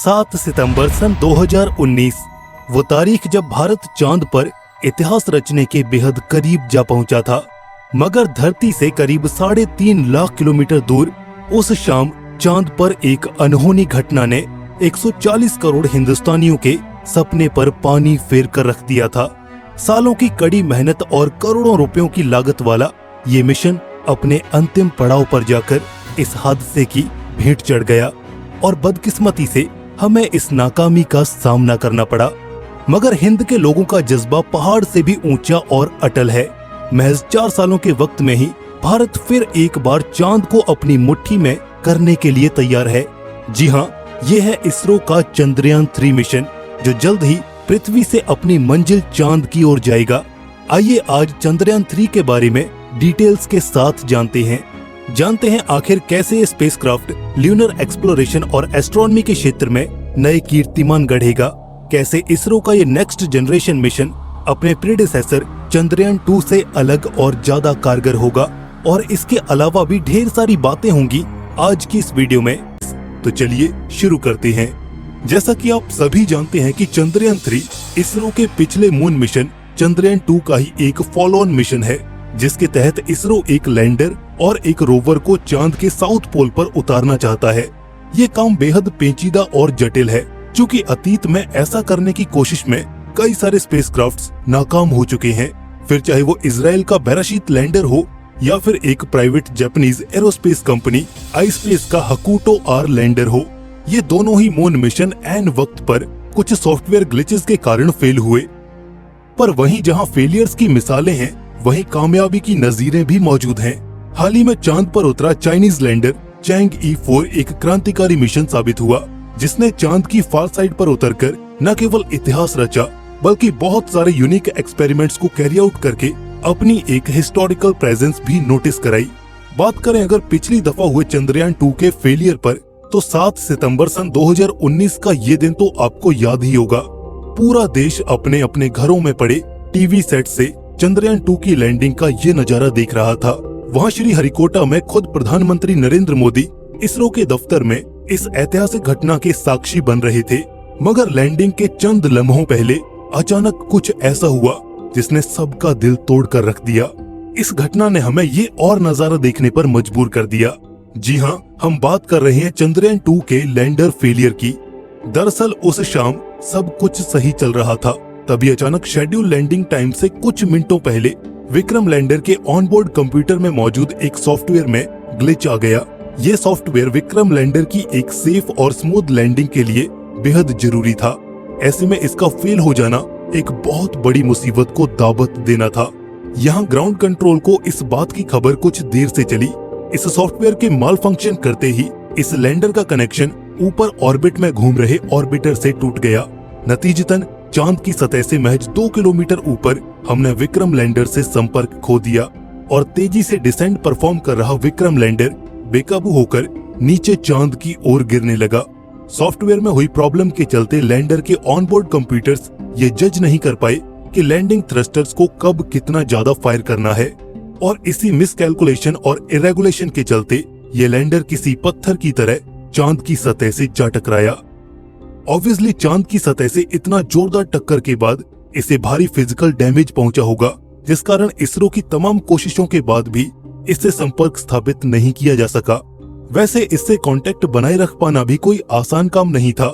7 सितंबर सन 2019 वो तारीख जब भारत चांद पर इतिहास रचने के बेहद करीब जा पहुंचा था। मगर धरती से करीब 3.5 लाख किलोमीटर दूर उस शाम चांद पर एक अनहोनी घटना ने 140 करोड़ हिंदुस्तानियों के सपने पर पानी फेर कर रख दिया था। सालों की कड़ी मेहनत और करोड़ों रुपयों की लागत वाला ये मिशन अपने अंतिम पड़ाव पर जाकर इस हादसे की भेंट चढ़ गया और बदकिस्मती से हमें इस नाकामी का सामना करना पड़ा। मगर हिंद के लोगों का जज्बा पहाड़ से भी ऊंचा और अटल है। महज 4 सालों के वक्त में ही भारत फिर एक बार चांद को अपनी मुट्ठी में करने के लिए तैयार है। जी हाँ, ये है इसरो का चंद्रयान 3 मिशन जो जल्द ही पृथ्वी से अपनी मंजिल चांद की ओर जाएगा। आइए आज चंद्रयान 3 के बारे में डिटेल्स के साथ जानते हैं आखिर कैसे ये स्पेसक्राफ्ट ल्यूनर एक्सप्लोरेशन और एस्ट्रोनॉमी के क्षेत्र में नए कीर्तिमान गढ़ेगा, कैसे इसरो का ये नेक्स्ट जनरेशन मिशन अपने प्रीडेसेसर चंद्रयान 2 से अलग और ज्यादा कारगर होगा, और इसके अलावा भी ढेर सारी बातें होंगी आज की इस वीडियो में। तो चलिए शुरू करते हैं। जैसा कि आप सभी जानते हैं कि चंद्रयान 3 इसरो के पिछले मून मिशन चंद्रयान 2 का ही एक फॉलो ऑन मिशन है, जिसके तहत इसरो एक लैंडर और एक रोवर को चांद के साउथ पोल पर उतारना चाहता है। ये काम बेहद पेचीदा और जटिल है, क्योंकि अतीत में ऐसा करने की कोशिश में कई सारे स्पेसक्राफ्ट्स नाकाम हो चुके हैं। फिर चाहे वो इजराइल का बेराशीत लैंडर हो या फिर एक private Japanese aerospace company ispace का हकूटो आर लैंडर हो, ये दोनों ही मून मिशन ऐन वक्त पर कुछ सॉफ्टवेयर ग्लिचेस के कारण फेल हुए। पर वहीं जहां फेलियर्स की मिसालें हैं, वहीं कामयाबी की नजीरें भी मौजूद हैं। हाल ही में चांद पर उतरा चाइनीज लैंडर चैंग ई4 एक क्रांतिकारी मिशन साबित हुआ, जिसने चांद की फार साइड पर उतरकर न केवल इतिहास रचा, बल्कि बहुत सारे यूनिक एक्सपेरिमेंट्स को कैरी आउट करके अपनी एक हिस्टोरिकल प्रेजेंस भी नोटिस कराई। बात करें अगर पिछली दफा हुए चंद्रयान 2 के फेलियर पर, तो 7 सितंबर सन 2019 का ये दिन तो आपको याद ही होगा। पूरा देश अपने अपने घरों में पड़े टीवी सेट से चंद्रयान 2 की लैंडिंग का ये नजारा देख रहा था। वहाँ श्री हरिकोटा में खुद प्रधानमंत्री नरेंद्र मोदी इसरो के दफ्तर में इस ऐतिहासिक घटना के साक्षी बन रहे थे। मगर लैंडिंग के चंद लम्हों पहले अचानक कुछ ऐसा हुआ जिसने सबका दिल तोड़ कर रख दिया। इस घटना ने हमें ये और नजारा देखने पर मजबूर कर दिया। जी हाँ, हम बात कर रहे हैं चंद्रयान 2 के लैंडर फेलियर की। दरअसल उस शाम सब कुछ सही चल रहा था, तभी अचानक शेड्यूल लैंडिंग टाइम से कुछ मिनटों पहले विक्रम लैंडर के ऑनबोर्ड कंप्यूटर में मौजूद एक सॉफ्टवेयर में ग्लिच आ गया। ये सॉफ्टवेयर विक्रम लैंडर की एक सेफ और स्मूथ लैंडिंग के लिए बेहद जरूरी था। ऐसे में इसका फेल हो जाना एक बहुत बड़ी मुसीबत को दावत देना था। यहाँ ग्राउंड कंट्रोल को इस बात की खबर कुछ देर से चली। इस सॉफ्टवेयर के माल फंक्शन करते ही इस लैंडर का कनेक्शन ऊपर ऑर्बिट में घूम रहे ऑर्बिटर से टूट गया। नतीजतन चांद की सतह से महज 2 किलोमीटर ऊपर हमने विक्रम लैंडर से संपर्क खो दिया, और तेजी से डिसेंट परफॉर्म कर रहा विक्रम लैंडर बेकाबू होकर नीचे चांद की ओर गिरने लगा। सॉफ्टवेयर में हुई प्रॉब्लम के चलते लैंडर के ऑनबोर्ड कंप्यूटर्स ये जज नहीं कर पाए कि लैंडिंग थ्रस्टर्स को कब कितना ज्यादा फायर करना है, और इसी मिसकैलकुलेशन और इरेगुलेशन के चलते ये लैंडर किसी पत्थर की तरह चांद की सतह से जा टकराया। ऑब्वियसली चांद की सतह से इतना जोरदार टक्कर के बाद इसे भारी फिजिकल डैमेज पहुंचा होगा, जिस कारण इसरो की तमाम कोशिशों के बाद भी इससे संपर्क स्थापित नहीं किया जा सका। वैसे इससे कांटेक्ट बनाए रख पाना भी कोई आसान काम नहीं था।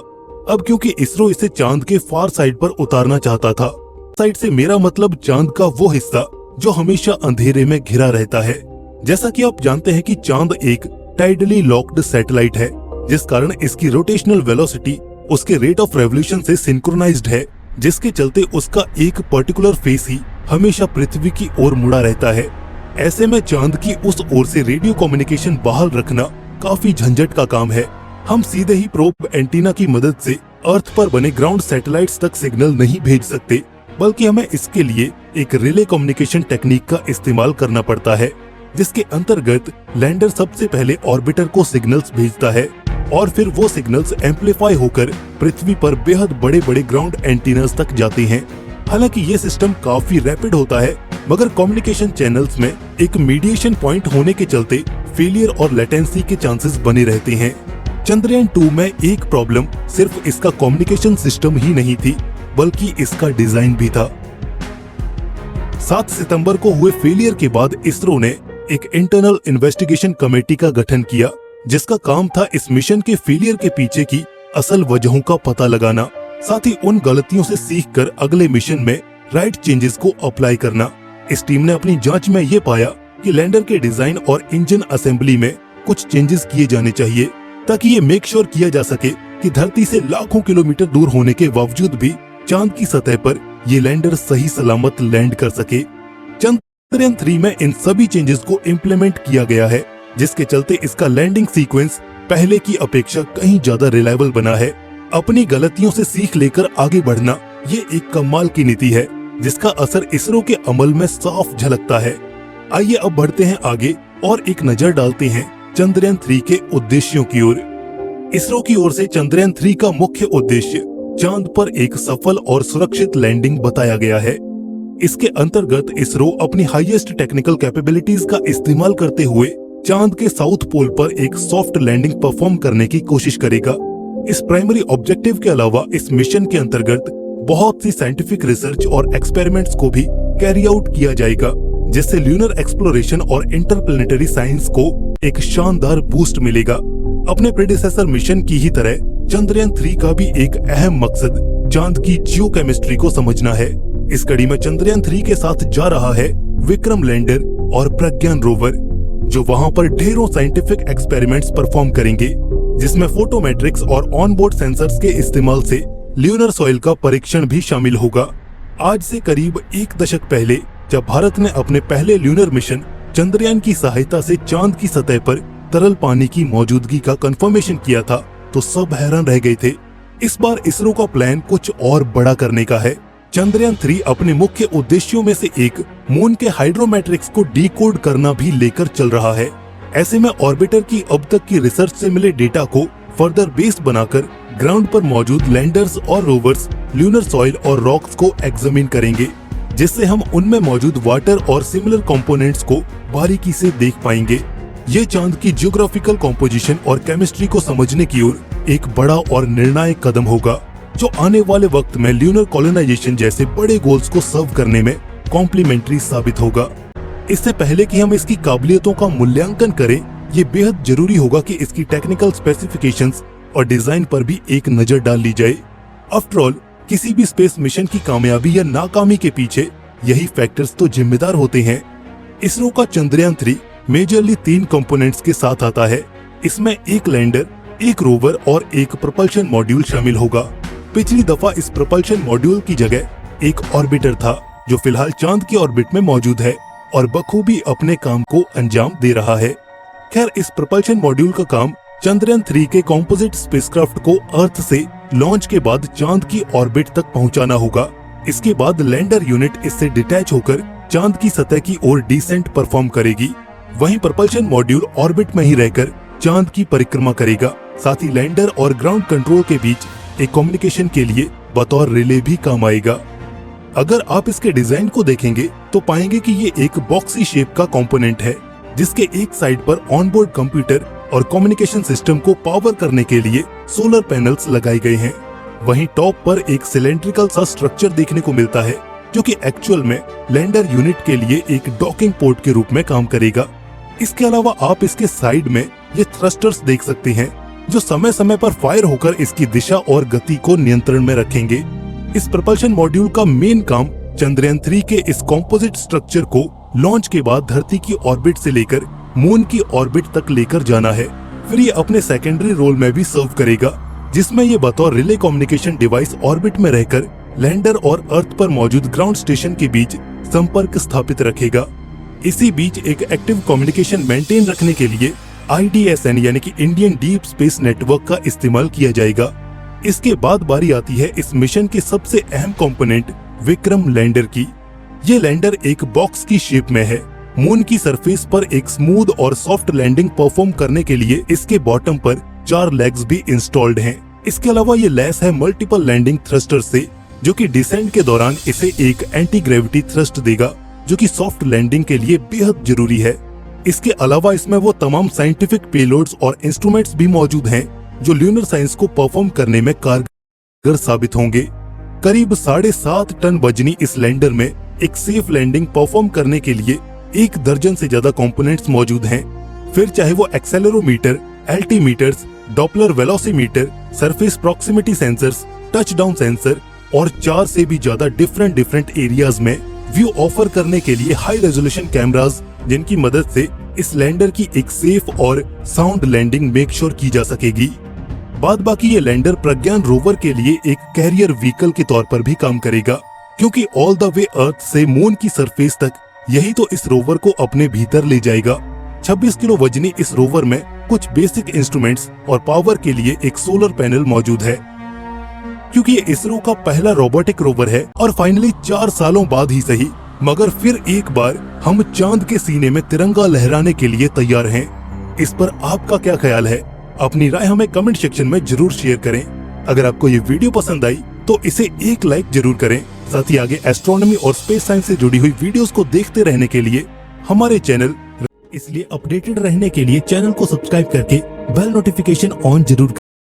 अब क्योंकि इसरो इसे चांद के फार साइड पर उतारना चाहता था। साइड से मेरा मतलब चांद का वो हिस्सा जो हमेशा अंधेरे में घिरा रहता है। जैसा कि आप जानते हैं कि चांद एक टाइडली लॉक्ड सैटेलाइट है, जिस कारण इसकी रोटेशनल वेलोसिटी उसके रेट ऑफ रेवोल्यूशन से सिंक्रोनाइज्ड है, जिसके चलते उसका एक पर्टिकुलर फेस ही हमेशा पृथ्वी की ओर मुड़ा रहता है। ऐसे में चांद की उस ओर से रेडियो कम्युनिकेशन बहाल रखना काफी झंझट का काम है। हम सीधे ही प्रोब एंटीना की मदद से अर्थ पर बने ग्राउंड सैटेलाइट्स तक सिग्नल नहीं भेज सकते, बल्कि हमें इसके लिए एक रिले कम्युनिकेशन टेक्निक का इस्तेमाल करना पड़ता है, जिसके अंतर्गत लैंडर सबसे पहले ऑर्बिटर को सिग्नल्स भेजता है, और फिर वो सिग्नल्स एम्पलीफाई होकर पृथ्वी पर बेहद बड़े बड़े ग्राउंड एंटीनास तक जाते हैं। हालांकि ये सिस्टम काफी रैपिड होता है, मगर कम्युनिकेशन चैनल्स में एक मीडिएशन पॉइंट होने के चलते फेलियर और लेटेंसी के चांसेस बने रहते हैं। चंद्रयान 2 में एक प्रॉब्लम सिर्फ इसका कम्युनिकेशन सिस्टम ही नहीं थी, बल्कि इसका डिजाइन भी था। 7 सितंबर को हुए फेलियर के बाद इसरो ने एक इंटरनल इन्वेस्टिगेशन कमेटी का गठन किया, जिसका काम था इस मिशन के फेलियर के पीछे की असल वजहों का पता लगाना, साथ ही उन गलतियों से सीखकर अगले मिशन में राइट चेंजेस को अप्लाई करना। इस टीम ने अपनी जांच में ये पाया कि लैंडर के डिजाइन और इंजन असेंबली में कुछ चेंजेस किए जाने चाहिए, ताकि ये मेक श्योर किया जा सके कि धरती से लाखों किलोमीटर दूर होने के बावजूद भी चांद की सतह पर ये लैंडर सही सलामत लैंड कर सके। चंद्रयान 3 में इन सभी चेंजेस को इम्प्लीमेंट किया गया है, जिसके चलते इसका लैंडिंग सीक्वेंस पहले की अपेक्षा कहीं ज्यादा रिलायबल बना है। अपनी गलतियों से सीख लेकर आगे बढ़ना ये एक कमाल की नीति है, जिसका असर इसरो के अमल में साफ झलकता है। आइए अब बढ़ते हैं आगे और एक नजर डालते हैं चंद्रयान 3 के उद्देश्यों की ओर। इसरो की ओर से चंद्रयान 3 का मुख्य उद्देश्य चांद पर एक सफल और सुरक्षित लैंडिंग बताया गया है। इसके अंतर्गत इसरो अपनी हाईएस्ट टेक्निकल कैपेबिलिटीज का इस्तेमाल करते हुए चांद के साउथ पोल पर एक सॉफ्ट लैंडिंग परफॉर्म करने की कोशिश करेगा। इस प्राइमरी ऑब्जेक्टिव के अलावा इस मिशन के अंतर्गत बहुत सी साइंटिफिक रिसर्च और एक्सपेरिमेंट्स को भी कैरी आउट किया जाएगा, जिससे ल्यूनर एक्सप्लोरेशन और इंटरप्लेनेटरी साइंस को एक शानदार बूस्ट मिलेगा। अपने प्रेडिसेसर मिशन की ही तरह चंद्रयान 3 का भी एक अहम मकसद चांद की जियोकेमिस्ट्री को समझना है। इस कड़ी में चंद्रयान 3 के साथ जा रहा है विक्रम लैंडर और प्रज्ञान रोवर, जो वहां पर ढेरों साइंटिफिक एक्सपेरिमेंट्स परफॉर्म करेंगे, जिसमें फोटोमेट्रिक्स और ऑनबोर्ड सेंसर्स के इस्तेमाल से ल्यूनर सॉइल का परीक्षण भी शामिल होगा। आज से करीब एक दशक पहले जब भारत ने अपने पहले ल्यूनर मिशन चंद्रयान की सहायता से चांद की सतह पर तरल पानी की मौजूदगी का कंफर्मेशन किया था, तो सब हैरान रह गए थे। इस बार इसरो का प्लान कुछ और बड़ा करने का है। चंद्रयान 3 अपने मुख्य उद्देश्यों में से एक मून के हाइड्रोमेट्रिक्स को डिकोड करना भी लेकर चल रहा है। ऐसे में ऑर्बिटर की अब तक की रिसर्च से मिले डेटा को फर्दर बेस बनाकर ग्राउंड पर मौजूद लैंडर्स और रोवर्स ल्यूनर सॉइल और रॉक्स को एग्जामिन करेंगे, जिससे हम उनमें मौजूद वाटर और सिमिलर कंपोनेंट्स को बारीकी से देख पाएंगे। ये चांद की जियोग्राफिकल कॉम्पोजिशन और केमिस्ट्री को समझने की ओर एक बड़ा और निर्णायक कदम होगा, जो आने वाले वक्त में ल्यूनर कॉलोनाइजेशन जैसे बड़े गोल्स को सर्व करने में कॉम्प्लीमेंट्री साबित होगा। इससे पहले कि हम इसकी काबिलियतों का मूल्यांकन करें, ये बेहद जरूरी होगा कि इसकी टेक्निकल स्पेसिफिकेशंस और डिजाइन पर भी एक नजर डाल ली जाए। आफ्टर ऑल, किसी भी स्पेस मिशन की कामयाबी या नाकामी के पीछे यही फैक्टर्स तो जिम्मेदार होते हैं। इसरो का चंद्रयान 3 मेजरली 3 कंपोनेंट्स के साथ आता है। इसमें एक लैंडर, एक रोवर और एक प्रोपल्शन मॉड्यूल शामिल होगा। पिछली दफा इस प्रोपल्शन मॉड्यूल की जगह एक ऑर्बिटर था, जो फिलहाल चांद की ऑर्बिट में मौजूद है और बखूबी अपने काम को अंजाम दे रहा है। खैर, इस प्रोपल्शन मॉड्यूल का काम चंद्रयान 3 के कॉम्पोजिट स्पेसक्राफ्ट को अर्थ से लॉन्च के बाद चांद की ऑर्बिट तक पहुंचाना होगा। इसके बाद लैंडर यूनिट इससे डिटैच होकर चांद की सतह की ओर डिसेंट परफॉर्म करेगी। वहीं प्रोपल्शन मॉड्यूल ऑर्बिट में ही रहकर चांद की परिक्रमा करेगा। साथ ही लैंडर और ग्राउंड कंट्रोल के बीच एक कम्युनिकेशन के लिए बतौर रिले भी काम आएगा। अगर आप इसके डिजाइन को देखेंगे तो पाएंगे कि ये एक बॉक्सी शेप का कंपोनेंट है, जिसके एक साइड पर ऑनबोर्ड कंप्यूटर और कम्युनिकेशन सिस्टम को पावर करने के लिए सोलर पैनल्स लगाए गए हैं। वहीं टॉप पर एक सिलेंड्रिकल सा स्ट्रक्चर देखने को मिलता है, जो कि एक्चुअल में लैंडर यूनिट के लिए एक डॉकिंग पोर्ट के रूप में काम करेगा। इसके अलावा आप इसके साइड में ये थ्रस्टर्स देख सकते हैं, जो समय समय पर फायर होकर इसकी दिशा और गति को नियंत्रण में रखेंगे। इस प्रोपल्शन मॉड्यूल का मेन काम चंद्रयान 3 के इस कॉम्पोजिट स्ट्रक्चर को लॉन्च के बाद धरती की ऑर्बिट से लेकर मून की ऑर्बिट तक लेकर जाना है। फिर ये अपने सेकेंडरी रोल में भी सर्व करेगा, जिसमें ये बतौर रिले कम्युनिकेशन डिवाइस ऑर्बिट में रहकर लैंडर और अर्थ पर मौजूद ग्राउंड स्टेशन के बीच संपर्क स्थापित रखेगा। इसी बीच एक एक्टिव कम्युनिकेशन मेंटेन रखने के लिए IDSN यानी कि इंडियन डीप स्पेस नेटवर्क का इस्तेमाल किया जाएगा। इसके बाद बारी आती है इस मिशन के सबसे अहम कंपोनेंट विक्रम लैंडर की। ये लैंडर एक बॉक्स की शेप में है। मून की सरफेस पर एक स्मूथ और सॉफ्ट लैंडिंग परफॉर्म करने के लिए इसके बॉटम पर 4 लेग्स भी इंस्टॉल्ड हैं। इसके अलावा ये लैस है मल्टीपल लैंडिंग थ्रस्टर से, जो कि डिसेंट के दौरान इसे एक एंटी ग्रेविटी थ्रस्ट देगा, जो कि सॉफ्ट लैंडिंग के लिए बेहद जरूरी है। इसके अलावा इसमें वो तमाम साइंटिफिक पेलोड्स और इंस्ट्रूमेंट्स भी मौजूद हैं, जो ल्यूनर साइंस को परफॉर्म करने में कारगर साबित होंगे। करीब 7.5 टन वजनी इस लैंडर में एक सेफ लैंडिंग परफॉर्म करने के लिए 1 दर्जन से ज्यादा कंपोनेंट्स मौजूद हैं। फिर चाहे वो accelerometer, altimeters, doppler velocimeter, surface proximity sensors, touchdown sensor और 4 से भी ज्यादा डिफरेंट एरियाज में व्यू ऑफर करने के लिए हाई रेजोल्यूशन कैमरास, जिनकी मदद से इस लैंडर की एक सेफ और साउंड लैंडिंग मेक श्योर की जा सकेगी। बाद बाकी ये लैंडर प्रज्ञान रोवर के लिए एक कैरियर व्हीकल के तौर पर भी काम करेगा, क्योंकि ऑल द वे अर्थ से मून की सरफेस तक यही तो इस रोवर को अपने भीतर ले जाएगा। 26 किलो वजनी इस रोवर में कुछ बेसिक इंस्ट्रूमेंट्स और पावर के लिए एक सोलर पैनल मौजूद है। क्योंकि ये इसरो का पहला रोबोटिक रोवर है और फाइनली 4 सालों बाद ही सही, मगर फिर एक बार हम चांद के सीने में तिरंगा लहराने के लिए तैयार हैं। इस पर आपका क्या ख्याल है? अपनी राय हमें कमेंट सेक्शन में जरूर शेयर करें। अगर आपको ये वीडियो पसंद आई तो इसे एक लाइक जरूर करें। साथ ही आगे एस्ट्रोनॉमी और स्पेस साइंस से जुड़ी हुई वीडियोस को देखते रहने के लिए हमारे चैनल, इसलिए अपडेटेड रहने के लिए चैनल को सब्सक्राइब करके बेल नोटिफिकेशन ऑन जरूर